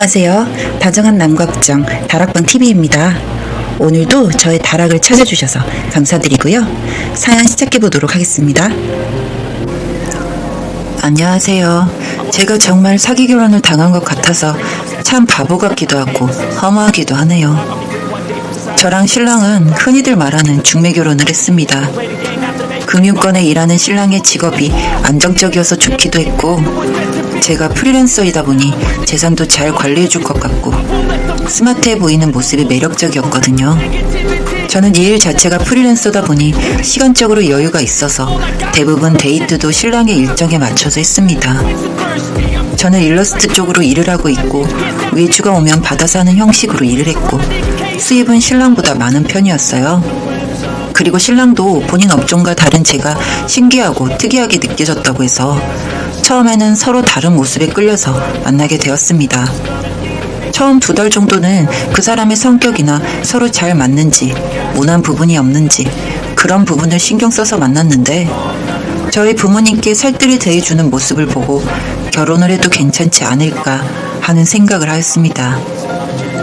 안녕하세요. 다정한 남과 국정 다락방 TV입니다. 오늘도 저의 다락을 찾아주셔서 감사드리고요. 사연 시작해 보도록 하겠습니다. 안녕하세요. 제가 정말 사기 결혼을 당한 것 같아서 참 바보 같기도 하고 허무하기도 하네요. 저랑 신랑은 흔히들 말하는 중매 결혼을 했습니다. 금융권에 일하는 신랑의 직업이 안정적이어서 좋기도 했고, 제가 프리랜서이다 보니 재산도 잘 관리해줄 것 같고 스마트해 보이는 모습이 매력적이었거든요. 저는 일 자체가 프리랜서다 보니 시간적으로 여유가 있어서 대부분 데이트도 신랑의 일정에 맞춰서 했습니다. 저는 일러스트 쪽으로 일을 하고 있고 외주가 오면 받아서 하는 형식으로 일을 했고 수입은 신랑보다 많은 편이었어요. 그리고 신랑도 본인 업종과 다른 제가 신기하고 특이하게 느껴졌다고 해서 처음에는 서로 다른 모습에 끌려서 만나게 되었습니다. 처음 2달 정도는 그 사람의 성격이나 서로 잘 맞는지, 모난 부분이 없는지 그런 부분을 신경 써서 만났는데 저희 부모님께 살뜰히 대해주는 모습을 보고 결혼을 해도 괜찮지 않을까 하는 생각을 하였습니다.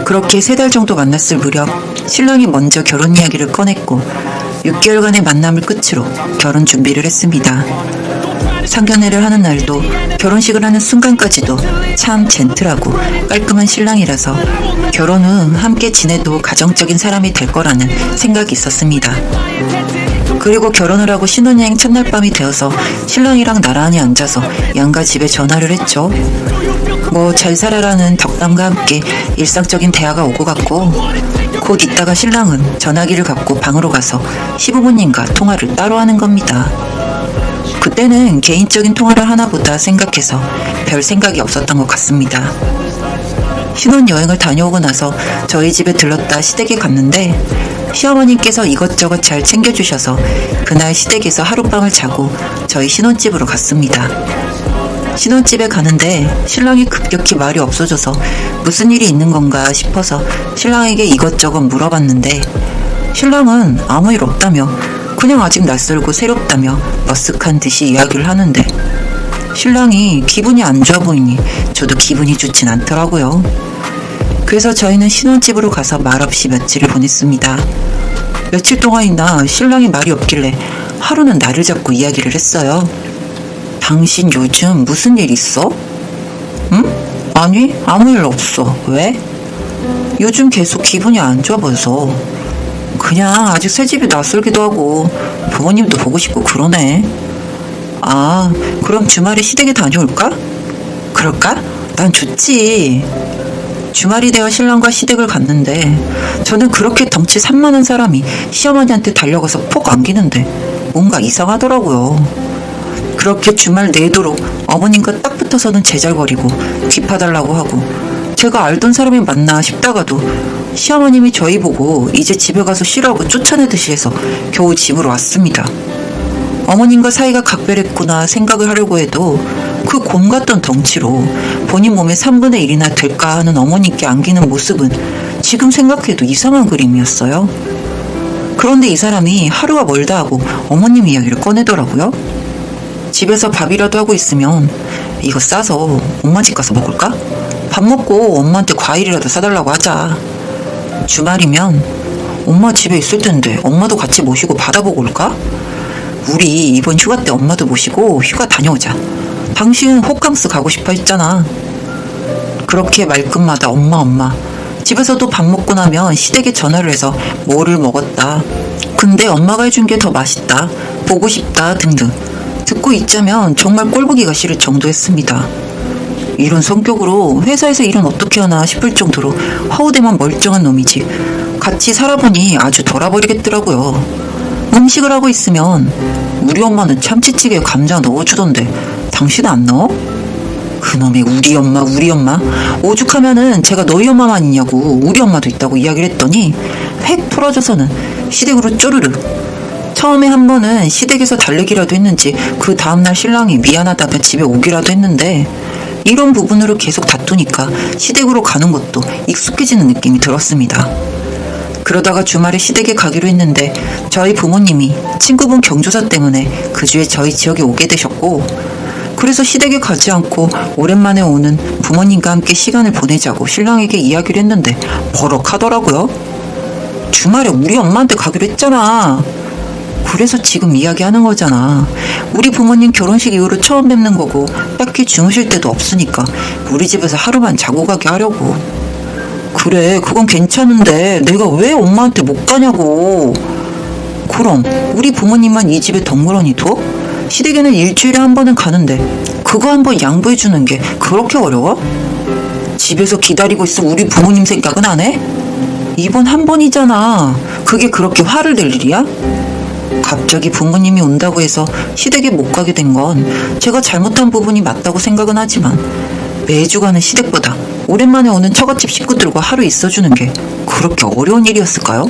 그렇게 3달 정도 만났을 무렵 신랑이 먼저 결혼 이야기를 꺼냈고 6개월간의 만남을 끝으로 결혼 준비를 했습니다. 상견례를 하는 날도 결혼식을 하는 순간까지도 참 젠틀하고 깔끔한 신랑이라서 결혼 후 함께 지내도 가정적인 사람이 될 거라는 생각이 있었습니다. 그리고 결혼을 하고 신혼여행 첫날 밤이 되어서 신랑이랑 나란히 앉아서 양가 집에 전화를 했죠. 뭐 잘 살아라는 덕담과 함께 일상적인 대화가 오고 갔고 곧 있다가 신랑은 전화기를 갖고 방으로 가서 시부모님과 통화를 따로 하는 겁니다. 그때는 개인적인 통화를 하나보다 생각해서 별 생각이 없었던 것 같습니다. 신혼여행을 다녀오고 나서 저희 집에 들렀다 시댁에 갔는데 시어머님께서 이것저것 잘 챙겨주셔서 그날 시댁에서 하룻밤을 자고 저희 신혼집으로 갔습니다. 신혼집에 가는데 신랑이 급격히 말이 없어져서 무슨 일이 있는 건가 싶어서 신랑에게 이것저것 물어봤는데 신랑은 아무 일 없다며 그냥 아직 낯설고 새롭다며 머쓱한 듯이 이야기를 하는데 신랑이 기분이 안 좋아 보이니 저도 기분이 좋진 않더라고요. 그래서 저희는 신혼집으로 가서 말없이 며칠을 보냈습니다. 며칠 동안이나 신랑이 말이 없길래 하루는 나를 잡고 이야기를 했어요. 당신 요즘 무슨 일 있어? 응? 아니, 아무 일 없어. 왜? 요즘 계속 기분이 안 좋아 보여서. 그냥 아직 새집이 낯설기도 하고 부모님도 보고 싶고 그러네. 아, 그럼 주말에 시댁에 다녀올까? 그럴까? 난 좋지. 주말이 되어 신랑과 시댁을 갔는데 저는 그렇게 덩치 산만한 사람이 시어머니한테 달려가서 폭 안기는데 뭔가 이상하더라고요. 그렇게 주말 내도록 어머님과 딱 붙어서는 제잘거리고 뒷봐달라고 하고 제가 알던 사람이 맞나 싶다가도 시어머님이 저희 보고 이제 집에 가서 쉬라고 쫓아내듯이 해서 겨우 집으로 왔습니다. 어머님과 사이가 각별했구나 생각을 하려고 해도 그 곰 같던 덩치로 본인 몸의 3분의 1이나 될까 하는 어머님께 안기는 모습은 지금 생각해도 이상한 그림이었어요. 그런데 이 사람이 하루가 멀다 하고 어머님 이야기를 꺼내더라고요. 집에서 밥이라도 하고 있으면 이거 싸서 엄마 집 가서 먹을까? 밥 먹고 엄마한테 과일이라도 사달라고 하자. 주말이면 엄마 집에 있을 텐데 엄마도 같이 모시고 바다 보고 올까? 우리 이번 휴가 때 엄마도 모시고 휴가 다녀오자. 당신 호캉스 가고 싶어 했잖아. 그렇게 말끝마다 엄마. 집에서도 밥 먹고 나면 시댁에 전화를 해서 뭐를 먹었다. 근데 엄마가 해준 게 더 맛있다. 보고 싶다 등등. 듣고 있자면 정말 꼴보기가 싫을 정도였습니다. 이런 성격으로 회사에서 일은 어떻게 하나 싶을 정도로 허우대만 멀쩡한 놈이지 같이 살아보니 아주 돌아버리겠더라고요. 음식을 하고 있으면 우리 엄마는 참치찌개에 감자 넣어주던데 당신은 안 넣어? 그놈의 우리 엄마 오죽하면은 제가 너희 엄마만 있냐고 우리 엄마도 있다고 이야기를 했더니 획 풀어져서는 시댁으로 쪼르르. 처음에 한 번은 시댁에서 달래기라도 했는지 그 다음날 신랑이 미안하다며 집에 오기라도 했는데 이런 부분으로 계속 다투니까 시댁으로 가는 것도 익숙해지는 느낌이 들었습니다. 그러다가 주말에 시댁에 가기로 했는데 저희 부모님이 친구분 경조사 때문에 그 주에 저희 지역에 오게 되셨고 그래서 시댁에 가지 않고 오랜만에 오는 부모님과 함께 시간을 보내자고 신랑에게 이야기를 했는데 버럭하더라고요. 주말에 우리 엄마한테 가기로 했잖아. 그래서 지금 이야기하는 거잖아. 우리 부모님 결혼식 이후로 처음 뵙는 거고 딱히 주무실 데도 없으니까 우리 집에서 하루만 자고 가게 하려고. 그래, 그건 괜찮은데 내가 왜 엄마한테 못 가냐고. 그럼 우리 부모님만 이 집에 덩그러니 둬? 시댁에는 일주일에 한 번은 가는데 그거 한 번 양보해 주는 게 그렇게 어려워? 집에서 기다리고 있어 우리 부모님 생각은 안 해? 이번 한 번이잖아. 그게 그렇게 화를 낼 일이야? 갑자기 부모님이 온다고 해서 시댁에 못 가게 된 건 제가 잘못한 부분이 맞다고 생각은 하지만 매주 가는 시댁보다 오랜만에 오는 처갓집 식구들과 하루 있어주는 게 그렇게 어려운 일이었을까요?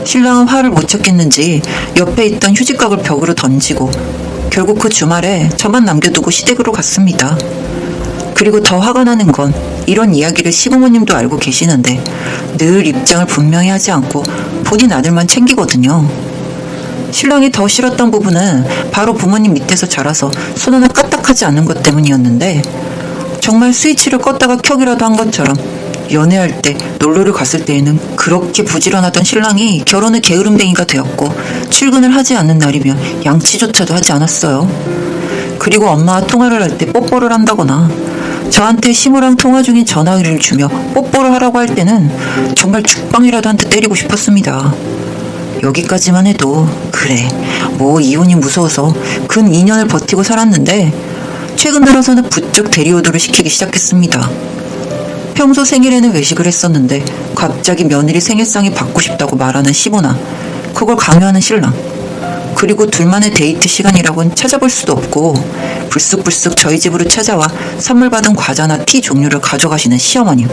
신랑은 화를 못 찾겠는지 옆에 있던 휴지각을 벽으로 던지고 결국 그 주말에 저만 남겨두고 시댁으로 갔습니다. 그리고 더 화가 나는 건 이런 이야기를 시부모님도 알고 계시는데 늘 입장을 분명히 하지 않고 본인 아들만 챙기거든요. 신랑이 더 싫었던 부분은 바로 부모님 밑에서 자라서 손 하나 까딱하지 않는 것 때문이었는데 정말 스위치를 껐다가 켜기라도 한 것처럼 연애할 때 놀러를 갔을 때에는 그렇게 부지런하던 신랑이 결혼의 게으름뱅이가 되었고 출근을 하지 않는 날이면 양치조차도 하지 않았어요. 그리고 엄마와 통화를 할 때 뽀뽀를 한다거나 저한테 시무랑 통화 중인 전화기를 주며 뽀뽀를 하라고 할 때는 정말 죽방이라도 한 대 때리고 싶었습니다. 여기까지만 해도 그래 뭐 이혼이 무서워서 근 2년을 버티고 살았는데 최근 들어서는 부쩍 대리호도를 시키기 시작했습니다. 평소 생일에는 외식을 했었는데 갑자기 며느리 생일상이 받고 싶다고 말하는 시부나 그걸 강요하는 신랑, 그리고 둘만의 데이트 시간이라고는 찾아볼 수도 없고 불쑥불쑥 저희 집으로 찾아와 선물 받은 과자나 티 종류를 가져가시는 시어머님.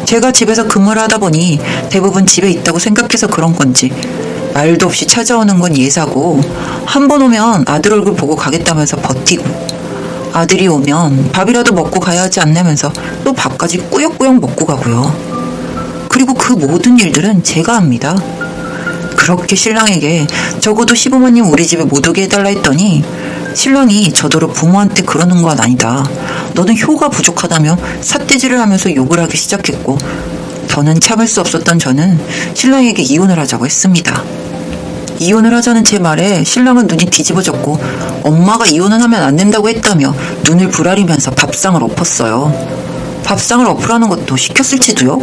제가 집에서 근무를 하다 보니 대부분 집에 있다고 생각해서 그런 건지 말도 없이 찾아오는 건 예사고 한 번 오면 아들 얼굴 보고 가겠다면서 버티고 아들이 오면 밥이라도 먹고 가야 하지 않냐면서 또 밥까지 꾸역꾸역 먹고 가고요. 그리고 그 모든 일들은 제가 합니다. 그렇게 신랑에게 적어도 시부모님 우리 집에 못 오게 해달라 했더니 신랑이 저더러 부모한테 그러는 건 아니다. 너는 효가 부족하다며 삿대질을 하면서 욕을 하기 시작했고 더는 참을 수 없었던 저는 신랑에게 이혼을 하자고 했습니다. 이혼을 하자는 제 말에 신랑은 눈이 뒤집어졌고 엄마가 이혼은 하면 안 된다고 했다며 눈을 부라리면서 밥상을 엎었어요. 밥상을 엎으라는 것도 시켰을지도요?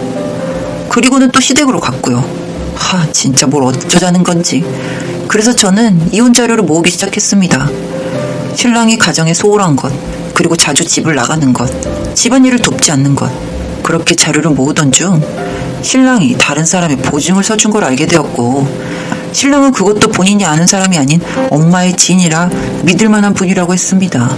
그리고는 또 시댁으로 갔고요. 진짜 뭘 어쩌자는 건지. 그래서 저는 이혼 자료를 모으기 시작했습니다. 신랑이 가정에 소홀한 것, 그리고 자주 집을 나가는 것, 집안일을 돕지 않는 것, 그렇게 자료를 모으던 중 신랑이 다른 사람의 보증을 서준 걸 알게 되었고 신랑은 그것도 본인이 아는 사람이 아닌 엄마의 지인이라 믿을 만한 분이라고 했습니다.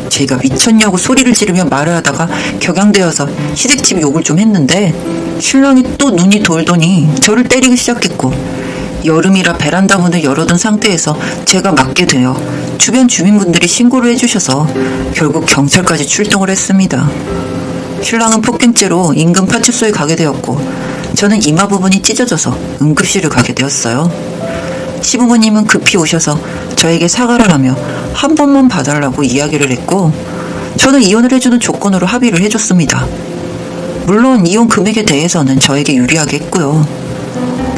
제가 미쳤냐고 소리를 지르며 말을 하다가 격양되어서 시댁집 욕을 좀 했는데 신랑이 또 눈이 돌더니 저를 때리기 시작했고 여름이라 베란다 문을 열어둔 상태에서 제가 맞게 되어 주변 주민분들이 신고를 해주셔서 결국 경찰까지 출동을 했습니다. 신랑은 폭행죄로 인근 파출소에 가게 되었고 저는 이마 부분이 찢어져서 응급실을 가게 되었어요. 시부모님은 급히 오셔서 저에게 사과를 하며 한 번만 봐달라고 이야기를 했고 저는 이혼을 해주는 조건으로 합의를 해줬습니다. 물론 이혼 금액에 대해서는 저에게 유리하게 했고요.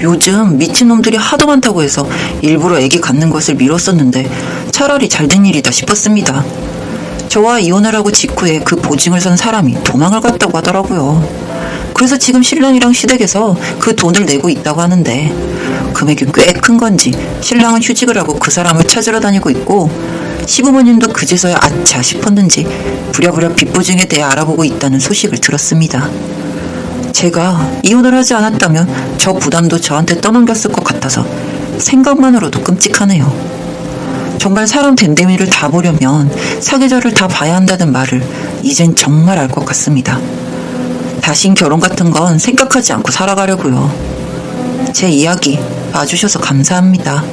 요즘 미친놈들이 하도 많다고 해서 일부러 애기 갖는 것을 미뤘었는데 차라리 잘된 일이다 싶었습니다. 저와 이혼을 하고 직후에 그 보증을 선 사람이 도망을 갔다고 하더라고요. 그래서 지금 신랑이랑 시댁에서 그 돈을 내고 있다고 하는데 금액이 꽤 큰 건지 신랑은 휴직을 하고 그 사람을 찾으러 다니고 있고 시부모님도 그제서야 아차 싶었는지 부랴부랴 빚보증에 대해 알아보고 있다는 소식을 들었습니다. 제가 이혼을 하지 않았다면 저 부담도 저한테 떠넘겼을 것 같아서 생각만으로도 끔찍하네요. 정말 사람 됨됨이를 다 보려면 사계절을 다 봐야 한다는 말을 이젠 정말 알 것 같습니다. 다신 결혼 같은 건 생각하지 않고 살아가려고요. 제 이야기 봐주셔서 감사합니다.